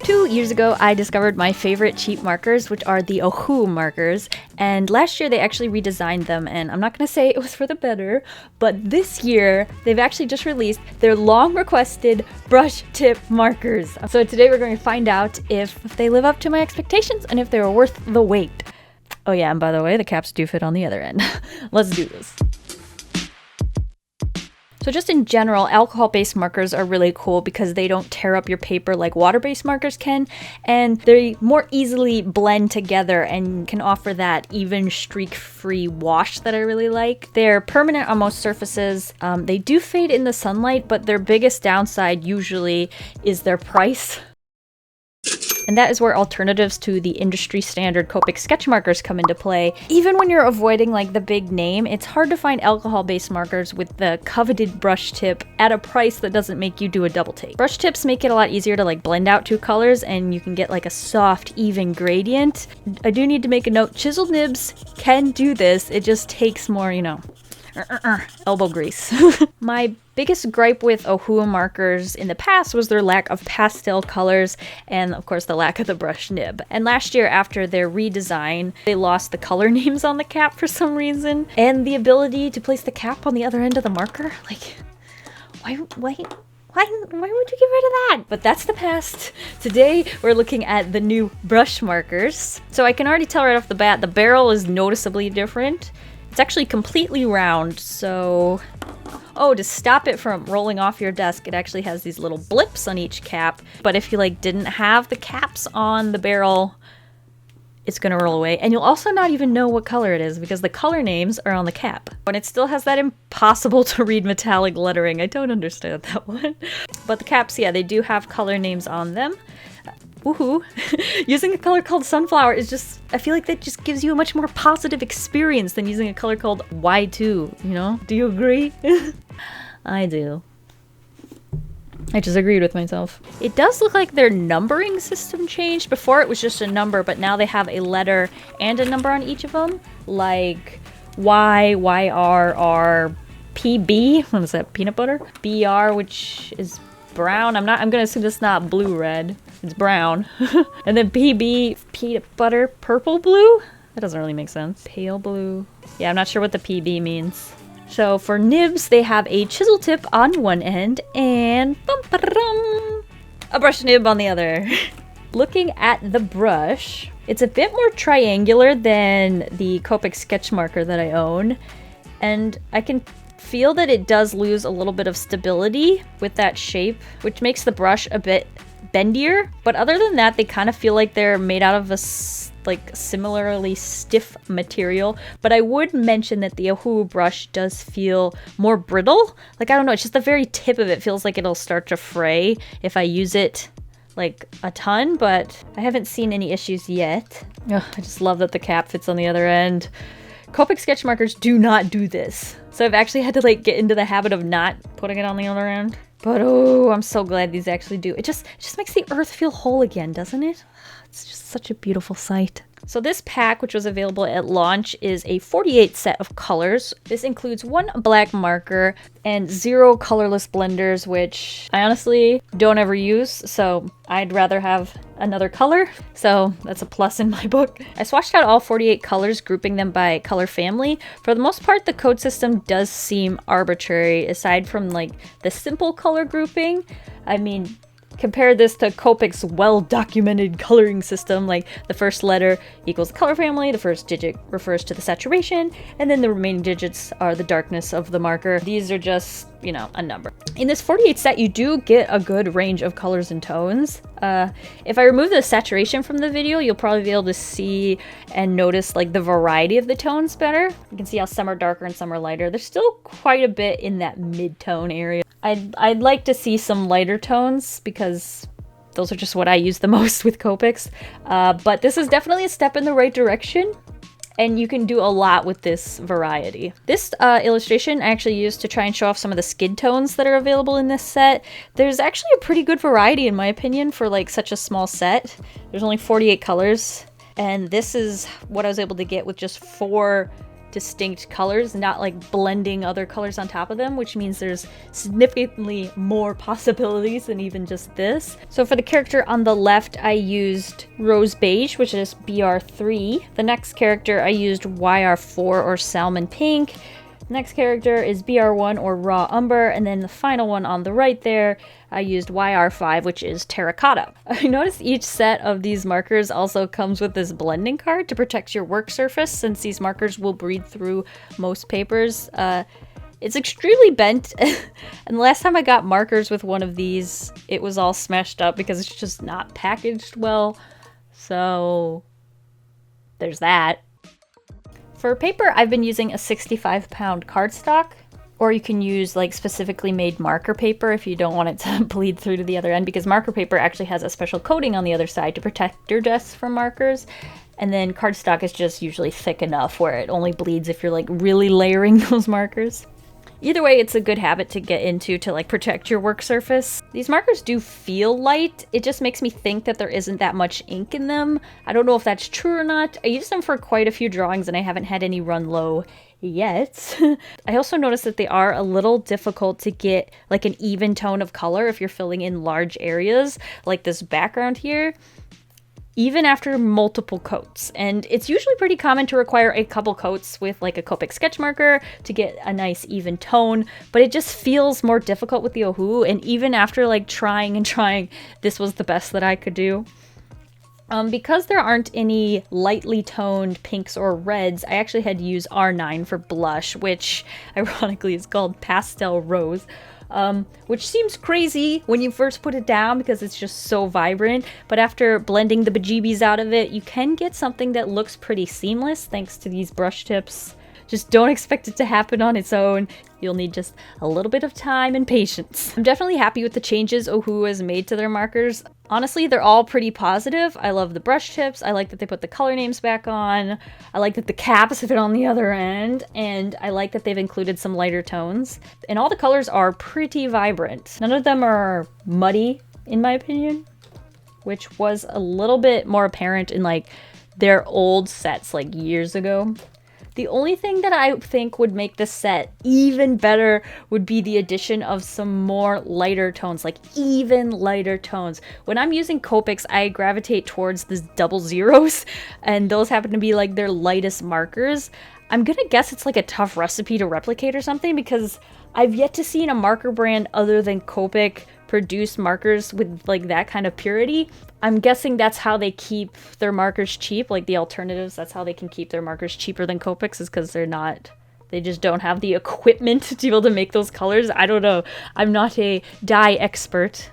2 years ago, I discovered my favorite cheap markers, which are the Ohuhu markers, and last year they actually redesigned them, and I'm not going to say it was for the better, but this year they've actually just released their long-requested brush tip markers. So today we're going to find out if they live up to my expectations and if they were worth the wait. Oh yeah, and by the way, the caps do fit on the other end. Let's do this. So just in general, alcohol-based markers are really cool because they don't tear up your paper like water-based markers can, and they more easily blend together and can offer that even streak-free wash that I really like. They're permanent on most surfaces. They do fade in the sunlight, but their biggest downside usually is their price. And that is where alternatives to the industry standard Copic sketch markers come into play. Even when you're avoiding like the big name, it's hard to find alcohol-based markers with the coveted brush tip at a price that doesn't make you do a double take. Brush tips make it a lot easier to like blend out two colors, and you can get like a soft, even gradient. I do need to make a note, chisel nibs can do this, it just takes more, you know, elbow grease. My biggest gripe with Ohuhu markers in the past was their lack of pastel colors and of course the lack of the brush nib. And last year, after their redesign, they lost the color names on the cap for some reason and the ability to place the cap on the other end of the marker. Like, why would you get rid of that? But that's the past. Today, we're looking at the new brush markers. So I can already tell right off the bat, the barrel is noticeably different. It's actually completely round, so... Oh, to stop it from rolling off your desk, it actually has these little blips on each cap. But if you like didn't have the caps on the barrel, it's gonna roll away. And you'll also not even know what color it is because the color names are on the cap. And it still has that impossible to read metallic lettering. I don't understand that one. But the caps, yeah, they do have color names on them. Woohoo! Using a color called sunflower is just, I feel like that just gives you a much more positive experience than using a color called Y2, you know? Do you agree? I do. I just agreed with myself. It does look like their numbering system changed. Before it was just a number, but now they have a letter and a number on each of them. Like Y, YR, R, PB, what is that, peanut butter? BR, which is brown. I'm gonna assume it's not blue-red. It's brown. And then PB, peanut butter, purple blue? That doesn't really make sense. Pale blue. Yeah, I'm not sure what the PB means. So for nibs, they have a chisel tip on one end and a brush nib on the other. Looking at the brush, it's a bit more triangular than the Copic sketch marker that I own. And I can feel that it does lose a little bit of stability with that shape, which makes the brush a bit bendier. But other than that, they kind of feel like they're made out of a like similarly stiff material. But I would mention that the Ohuhu brush does feel more brittle. Like, I don't know, it's just the very tip of it feels like it'll start to fray if I use it like a ton, but I haven't seen any issues yet. Ugh, I just love that the cap fits on the other end. Copic sketch markers do not do this. So I've actually had to like get into the habit of not putting it on the other end. But oh, I'm so glad these actually do. It just makes the earth feel whole again, doesn't it? It's just such a beautiful sight. So this pack, which was available at launch, is a 48 set of colors. This includes 1 black marker and 0 colorless blenders, which I honestly don't ever use, so I'd rather have another color. So that's a plus in my book. I swatched out all 48 colors, grouping them by color family. For the most part, the code system does seem arbitrary, aside from like the simple color grouping. I mean, compare this to Copic's well-documented coloring system, like the first letter equals the color family, the first digit refers to the saturation, and then the remaining digits are the darkness of the marker. These are just, you know, a number. In this 48 set, you do get a good range of colors and tones. If I remove the saturation from the video, you'll probably be able to see and notice like the variety of the tones better. You can see how some are darker and some are lighter. There's still quite a bit in that mid-tone area. I'd like to see some lighter tones because those are just what I use the most with Copics. But this is definitely a step in the right direction, and you can do a lot with this variety. This illustration I actually used to try and show off some of the skid tones that are available in this set. There's actually a pretty good variety in my opinion for like such a small set. There's only 48 colors, and this is what I was able to get with just 4 distinct colors, not like blending other colors on top of them, which means there's significantly more possibilities than even just this. So for the character on the left, I used Rose Beige, which is BR3. The next character I used YR4 or Salmon Pink. Next character is BR1 or Raw Umber, and then the final one on the right there, I used YR5, which is Terracotta. I noticed each set of these markers also comes with this blending card to protect your work surface, since these markers will bleed through most papers. It's extremely bent, and the last time I got markers with one of these, it was all smashed up because it's just not packaged well, so there's that. For paper, I've been using a 65-pound cardstock, or you can use like specifically made marker paper if you don't want it to bleed through to the other end, because marker paper actually has a special coating on the other side to protect your desk from markers. And then cardstock is just usually thick enough where it only bleeds if you're like really layering those markers. Either way, it's a good habit to get into to like protect your work surface. These markers do feel light. It just makes me think that there isn't that much ink in them. I don't know if that's true or not. I used them for quite a few drawings and I haven't had any run low yet. I also noticed that they are a little difficult to get like an even tone of color if you're filling in large areas like this background here, even after multiple coats. And it's usually pretty common to require a couple coats with like a Copic sketch marker to get a nice even tone, but it just feels more difficult with the Ohuhu, and even after like trying and trying, this was the best that I could do. Because there aren't any lightly toned pinks or reds, I actually had to use R9 for blush, which ironically is called Pastel Rose. Which seems crazy when you first put it down because it's just so vibrant, but after blending the bejeebies out of it, you can get something that looks pretty seamless thanks to these brush tips. Just don't expect it to happen on its own. You'll need just a little bit of time and patience. I'm definitely happy with the changes Ohuhu has made to their markers. Honestly, they're all pretty positive. I love the brush tips. I like that they put the color names back on. I like that the caps fit on the other end. And I like that they've included some lighter tones. And all the colors are pretty vibrant. None of them are muddy, in my opinion, which was a little bit more apparent in like their old sets like years ago. The only thing that I think would make this set even better would be the addition of some more lighter tones, like even lighter tones. When I'm using Copics, I gravitate towards the 00s, and those happen to be like their lightest markers. I'm gonna guess it's like a tough recipe to replicate or something, because I've yet to see in a marker brand other than Copic produce markers with like that kind of purity. I'm guessing that's how they keep their markers cheap, like the alternatives. That's how they can keep their markers cheaper than Copics, is because they just don't have the equipment to be able to make those colors. I don't know. I'm not a dye expert.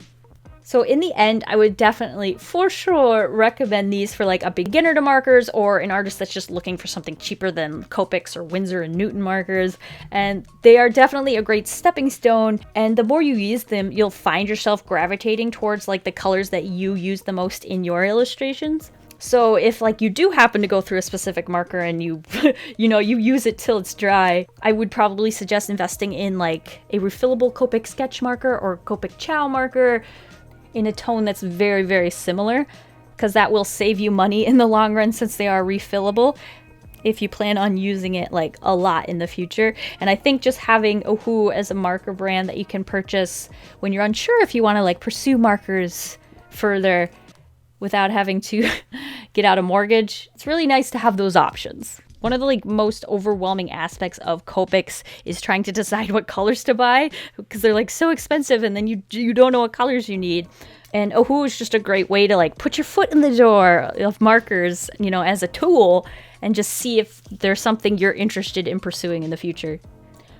So in the end, I would definitely, for sure, recommend these for like a beginner to markers or an artist that's just looking for something cheaper than Copics or Winsor & Newton markers. And they are definitely a great stepping stone. And the more you use them, you'll find yourself gravitating towards like the colors that you use the most in your illustrations. So if like you do happen to go through a specific marker and you you use it till it's dry, I would probably suggest investing in like a refillable Copic sketch marker or Copic Chow marker in a tone that's very, very similar, because that will save you money in the long run since they are refillable if you plan on using it like a lot in the future. And I think just having Ohuhu as a marker brand that you can purchase when you're unsure if you want to like pursue markers further without having to get out a mortgage, it's really nice to have those options. One of the like most overwhelming aspects of Copics is trying to decide what colors to buy, because they're like so expensive and then you don't know what colors you need. And Ohuhu is just a great way to like put your foot in the door of markers, as a tool, and just see if there's something you're interested in pursuing in the future.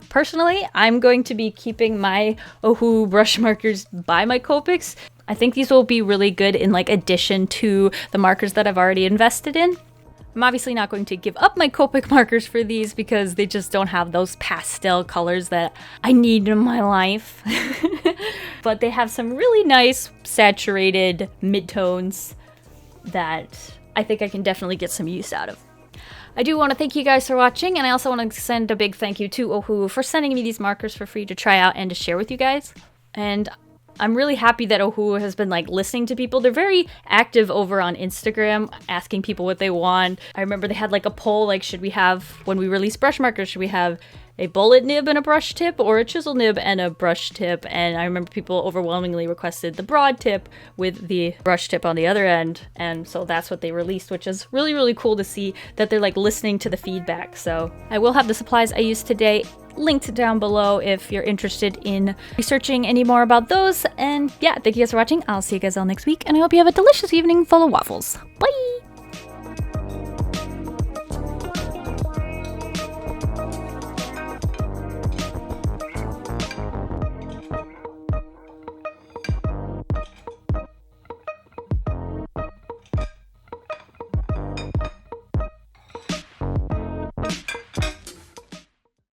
Personally, I'm going to be keeping my Ohuhu brush markers by my Copics. I think these will be really good in like addition to the markers that I've already invested in. I'm obviously not going to give up my Copic markers for these because they just don't have those pastel colors that I need in my life. But they have some really nice saturated midtones that I think I can definitely get some use out of. I do want to thank you guys for watching, and I also want to send a big thank you to Ohuhu for sending me these markers for free to try out and to share with you guys. And I'm really happy that Ohuhu has been like listening to people. They're very active over on Instagram, asking people what they want. I remember they had like a poll, like, should we have, when we release brush markers, should we have a bullet nib and a brush tip or a chisel nib and a brush tip? And I remember people overwhelmingly requested the broad tip with the brush tip on the other end. And so that's what they released, which is really, really cool to see that they're like listening to the feedback. So I will have the supplies I used today linked down below if you're interested in researching any more about those. And yeah, thank you guys for watching. I'll see you guys all next week, and I hope you have a delicious evening full of waffles. Bye!